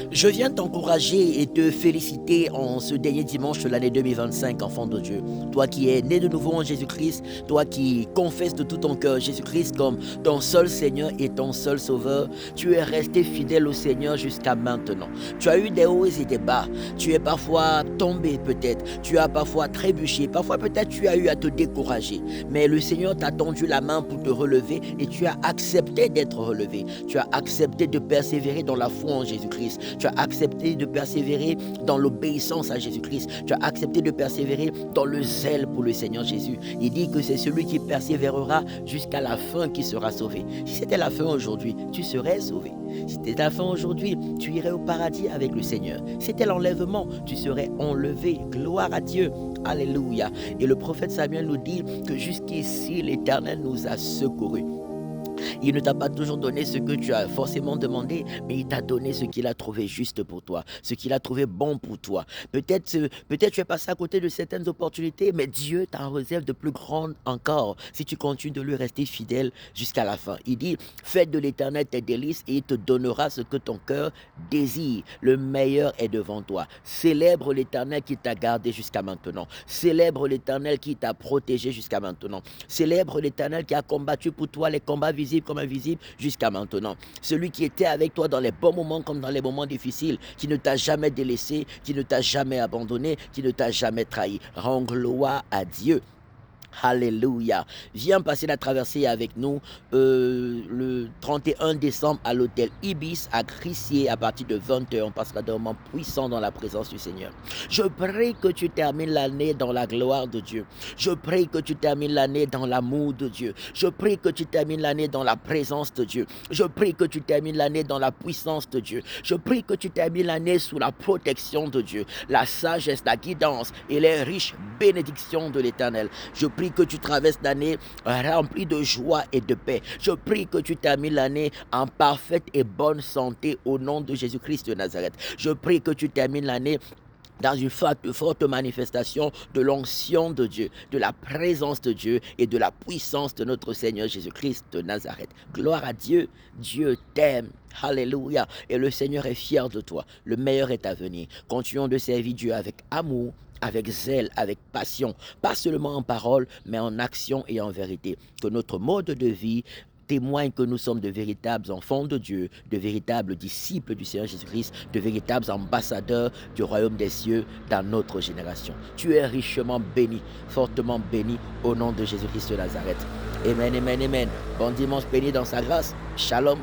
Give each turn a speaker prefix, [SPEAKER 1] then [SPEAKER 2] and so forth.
[SPEAKER 1] Je viens t'encourager et te féliciter en ce dernier dimanche de l'année 2025, enfant de Dieu. Toi qui es né de nouveau en Jésus-Christ, toi qui confesses de tout ton cœur Jésus-Christ comme ton seul Seigneur et ton seul Sauveur, tu es resté fidèle au Seigneur jusqu'à maintenant. Tu as eu des hauts et des bas. Tu es parfois tombé peut-être. Tu as parfois trébuché. Parfois peut-être tu as eu à te décourager. Mais le Seigneur t'a tendu la main pour te relever et tu as accepté d'être relevé. Tu as accepté de persévérer dans la foi en Jésus-Christ. Tu as accepté de persévérer dans l'obéissance à Jésus-Christ. Tu as accepté de persévérer dans le zèle pour le Seigneur Jésus. Il dit que c'est celui qui persévérera jusqu'à la fin qui sera sauvé. Si c'était la fin aujourd'hui, tu serais sauvé. Si c'était la fin aujourd'hui, tu irais au paradis avec le Seigneur. Si c'était l'enlèvement, tu serais enlevé. Gloire à Dieu. Alléluia. Et le prophète Samuel nous dit que jusqu'ici, l'Éternel nous a secourus. Il ne t'a pas toujours donné ce que tu as forcément demandé, mais il t'a donné ce qu'il a trouvé juste pour toi, ce qu'il a trouvé bon pour toi. Peut-être tu es passé à côté de certaines opportunités, mais Dieu t'en réserve de plus grandes encore si tu continues de lui rester fidèle jusqu'à la fin. Il dit, fais de l'Éternel tes délices et il te donnera ce que ton cœur désire. Le meilleur est devant toi. Célèbre l'Éternel qui t'a gardé jusqu'à maintenant. Célèbre l'Éternel qui t'a protégé jusqu'à maintenant. Célèbre l'Éternel qui a combattu pour toi les combats visibles comme invisibles jusqu'à maintenant. Celui qui était avec toi dans les bons moments comme dans les moments difficiles, qui ne t'a jamais délaissé, qui ne t'a jamais abandonné, qui ne t'a jamais trahi. Rends gloire à Dieu. Alléluia. Viens passer la traversée avec nous le 31 décembre à l'hôtel Ibis à Crissier à partir de 20h. On passera des moments puissants dans la présence du Seigneur. Je prie que tu termines l'année dans la gloire de Dieu. Je prie que tu termines l'année dans l'amour de Dieu. Je prie que tu termines l'année dans la présence de Dieu. Je prie que tu termines l'année dans la puissance de Dieu. Je prie que tu termines l'année sous la protection de Dieu, la sagesse, la guidance et les riches bénédictions de l'Éternel. Je prie que tu traverses l'année remplie de joie et de paix. Je prie que tu termines l'année en parfaite et bonne santé au nom de Jésus-Christ de Nazareth. Je prie que tu termines l'année dans une forte manifestation de l'onction de Dieu, de la présence de Dieu et de la puissance de notre Seigneur Jésus-Christ de Nazareth. Gloire à Dieu, Dieu t'aime. Alléluia. Et le Seigneur est fier de toi. Le meilleur est à venir. Continuons de servir Dieu avec amour, avec zèle, avec passion, pas seulement en parole, mais en action et en vérité. Que notre mode de vie témoigne que nous sommes de véritables enfants de Dieu, de véritables disciples du Seigneur Jésus-Christ, de véritables ambassadeurs du royaume des cieux dans notre génération. Tu es richement béni, fortement béni au nom de Jésus-Christ de Nazareth. Amen, amen, amen. Bon dimanche béni dans sa grâce. Shalom.